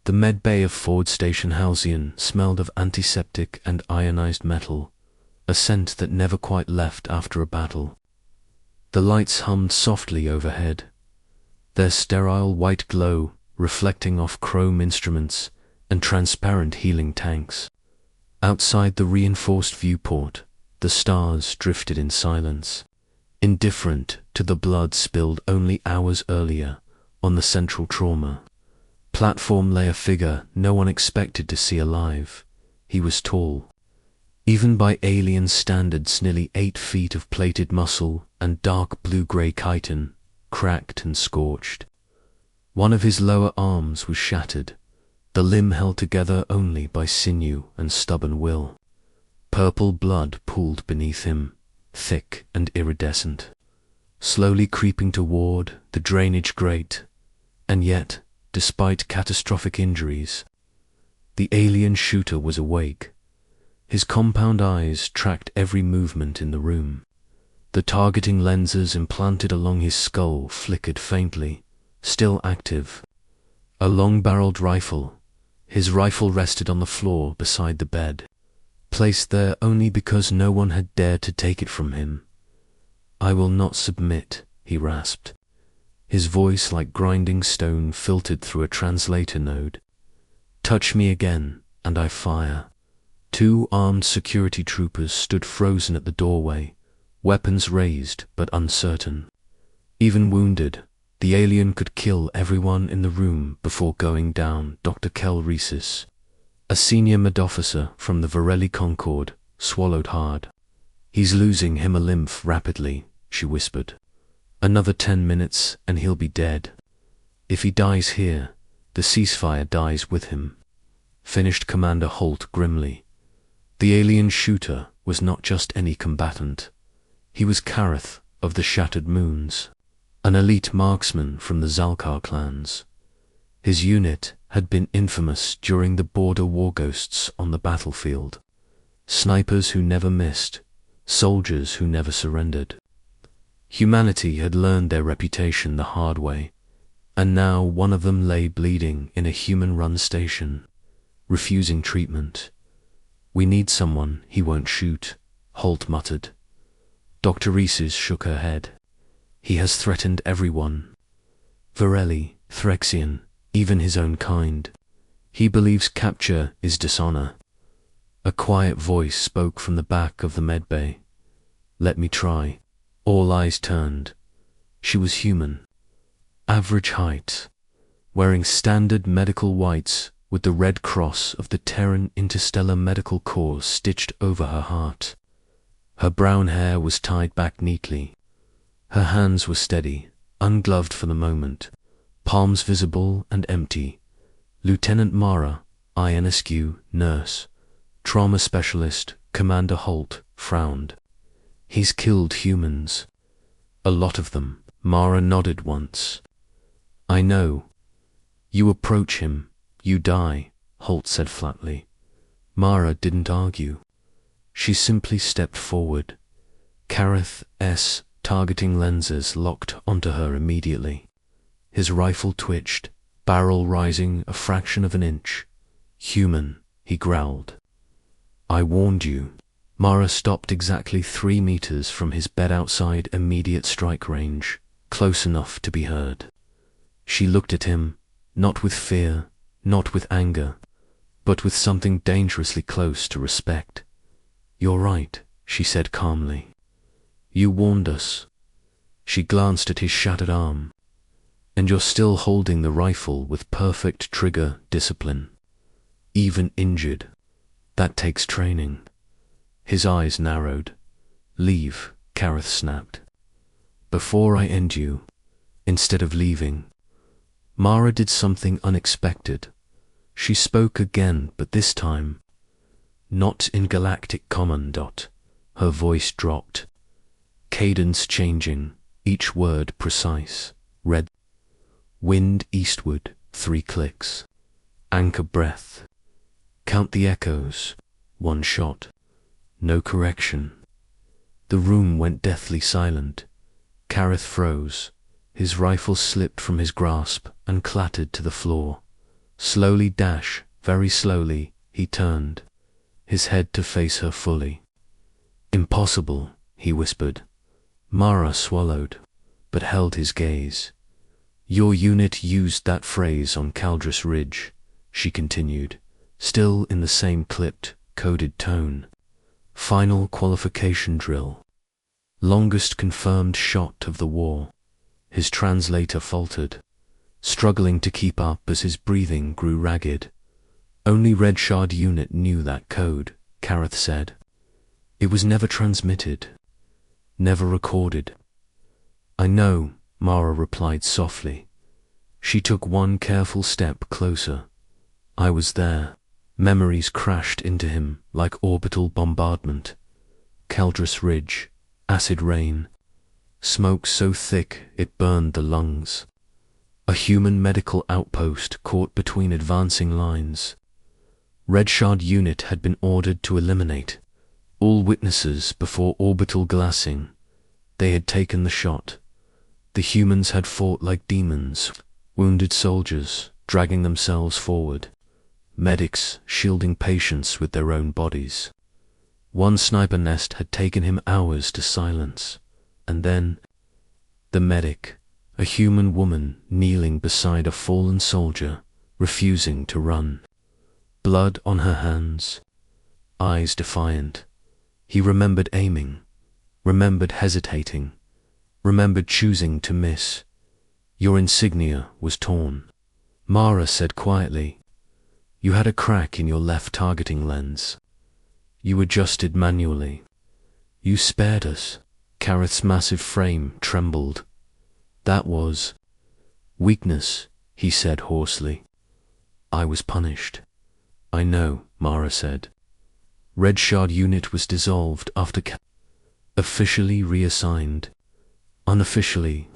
The medbay of Ford Station Halcyon smelled of antiseptic and ionized metal, a scent that never quite left after a battle. The lights hummed softly overhead, their sterile white glow reflecting off chrome instruments and transparent healing tanks. Outside the reinforced viewport, the stars drifted in silence, indifferent to the blood spilled only hours earlier on the central trauma. Platform lay a figure no one expected to see alive. He was tall, even by alien standards, nearly 8 feet of plated muscle and dark blue-gray chitin, cracked and scorched. One of his lower arms was shattered, the limb held together only by sinew and stubborn will. Purple blood pooled beneath him, thick and iridescent, slowly creeping toward the drainage grate. And yet, despite catastrophic injuries, the alien shooter was awake. His compound eyes tracked every movement in the room. The targeting lenses implanted along his skull flickered faintly, still active. A long-barreled rifle. His rifle rested on the floor beside the bed, placed there only because no one had dared to take it from him. "I will not submit," he rasped. His voice, like grinding stone, filtered through a translator node. "Touch me again, and I fire." 2 armed security troopers stood frozen at the doorway, weapons raised but uncertain. Even wounded, the alien could kill everyone in the room before going down. Dr. Kel Rhesus, a senior med-officer from the Varelli Concord, swallowed hard. "He's losing hemolymph rapidly," she whispered. "Another 10 minutes and he'll be dead. If he dies here, the ceasefire dies with him," finished Commander Holt grimly. The alien shooter was not just any combatant. He was Kareth of the Shattered Moons, an elite marksman from the Zalkar clans. His unit had been infamous during the border war ghosts on the battlefield. Snipers who never missed, soldiers who never surrendered. Humanity had learned their reputation the hard way, and now one of them lay bleeding in a human-run station, refusing treatment. "We need someone he won't shoot," Holt muttered. Dr. Rhesus shook her head. "He has threatened everyone. Varelli, Threxian, even his own kind. He believes capture is dishonor." A quiet voice spoke from the back of the medbay. "Let me try." All eyes turned. She was human. Average height, wearing standard medical whites with the red cross of the Terran Interstellar Medical Corps stitched over her heart. Her brown hair was tied back neatly. Her hands were steady, ungloved for the moment, palms visible and empty. Lieutenant Mara, INSQ, nurse, trauma specialist, Commander Holt, frowned. "He's killed humans. A lot of them." Mara nodded once. "I know. You approach him, you die," Holt said flatly. Mara didn't argue. She simply stepped forward. Kareth's targeting lenses locked onto her immediately. His rifle twitched, barrel rising a fraction of an inch. "Human," he growled. "I warned you." Mara stopped exactly 3 meters from his bed outside immediate strike range, close enough to be heard. She looked at him, not with fear, not with anger, but with something dangerously close to respect. "You're right," she said calmly. "You warned us." She glanced at his shattered arm. "And you're still holding the rifle with perfect trigger discipline. Even injured. That takes training." His eyes narrowed. "Leave," Kareth snapped. "Before I end you, instead of leaving." Mara did something unexpected. She spoke again, but this time, not in Galactic common. Her voice dropped, cadence changing, each word precise. "Red. Wind eastward, 3 clicks. Anchor breath. Count the echoes. 1 shot. No correction." The room went deathly silent. Kareth froze. His rifle slipped from his grasp and clattered to the floor. Slowly, very slowly, he turned, his head to face her fully. Impossible, he whispered. Mara swallowed, but held his gaze. Your unit used that phrase on Caldrus Ridge, she continued, still in the same clipped, coded tone. Final qualification drill. Longest confirmed shot of the war. His translator faltered, struggling to keep up as his breathing grew ragged. Only Red Shard unit knew that code, Kareth said. It was never transmitted, never recorded. I know, Mara replied softly. She took one careful step closer. I was there. Memories crashed into him like orbital bombardment. Caldrus Ridge, acid rain, smoke so thick it burned the lungs. A human medical outpost caught between advancing lines. Red Shard unit had been ordered to eliminate all witnesses before orbital glassing. They had taken the shot. The humans had fought like demons, wounded soldiers dragging themselves forward, medics shielding patients with their own bodies. One sniper nest had taken him hours to silence, and then the medic, a human woman kneeling beside a fallen soldier, refusing to run. Blood on her hands, eyes defiant. He remembered aiming, remembered hesitating, remembered choosing to miss. Your insignia was torn. Mara said quietly, you had a crack in your left targeting lens. You adjusted manually. You spared us. Kareth's massive frame trembled. That was weakness, he said hoarsely. I was punished. I know, Mara said. Red Shard unit was dissolved after officially reassigned, unofficially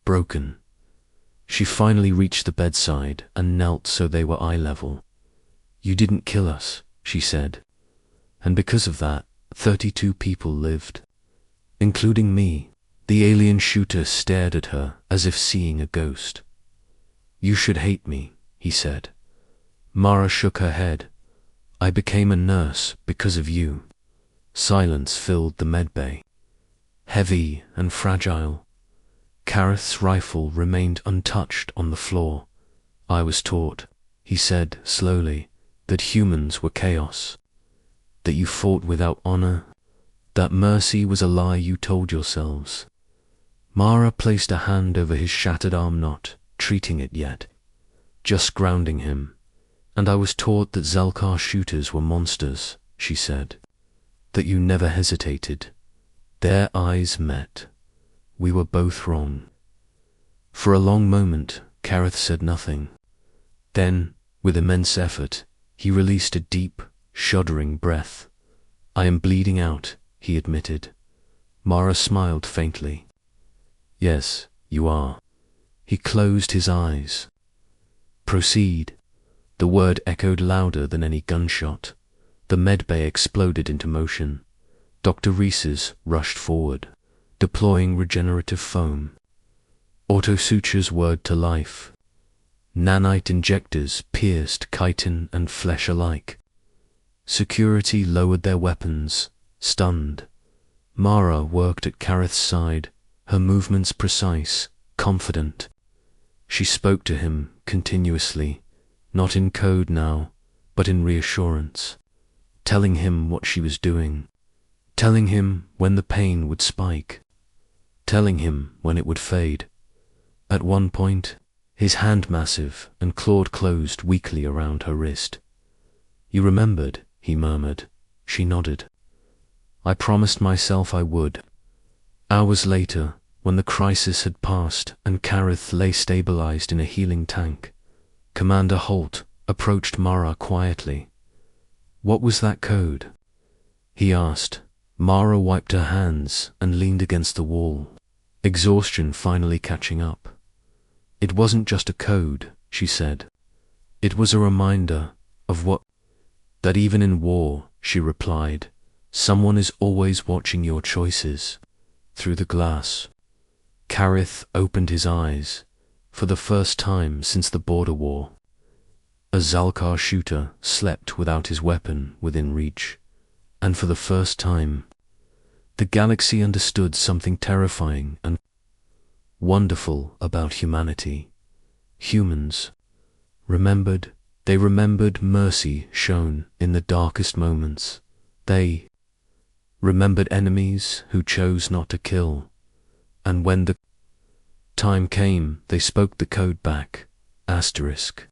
broken. She finally reached the bedside and knelt so they were eye level. You didn't kill us, she said. And because of that, 32 people lived, including me. The alien shooter stared at her as if seeing a ghost. You should hate me, he said. Mara shook her head. I became a nurse because of you. Silence filled the medbay. Heavy and fragile. Kareth's rifle remained untouched on the floor. I was taught, he said slowly, that humans were chaos. That you fought without honor. That mercy was a lie you told yourselves. Mara placed a hand over his shattered arm, not treating it yet, just grounding him. And I was taught that Zelkar shooters were monsters, she said. That you never hesitated. Their eyes met. We were both wrong. For a long moment, Kareth said nothing. Then, with immense effort, he released a deep, shuddering breath. I am bleeding out, he admitted. Mara smiled faintly. Yes, you are. He closed his eyes. Proceed. The word echoed louder than any gunshot. The medbay exploded into motion. Dr. Reeses rushed forward, deploying regenerative foam. Autosutures whirred to life. Nanite injectors pierced chitin and flesh alike. Security lowered their weapons, stunned. Mara worked at Kareth's side, her movements precise, confident. She spoke to him continuously, not in code now, but in reassurance, telling him what she was doing, telling him when the pain would spike, telling him when it would fade. At one point, his hand massive and clawed closed weakly around her wrist. You remembered, he murmured. She nodded. I promised myself I would. Hours later, when the crisis had passed and Kareth lay stabilized in a healing tank, Commander Holt approached Mara quietly. What was that code? He asked. Mara wiped her hands and leaned against the wall, exhaustion finally catching up. It wasn't just a code, she said. It was a reminder of what... That even in war, she replied, someone is always watching your choices. Through the glass. Kareth opened his eyes, for the first time since the border war. A Zalkar shooter slept without his weapon within reach, and for the first time, the galaxy understood something terrifying and wonderful about humanity. Humans remembered. They remembered mercy shown in the darkest moments. They remembered enemies who chose not to kill. And when the time came, they spoke the code back. Asterisk.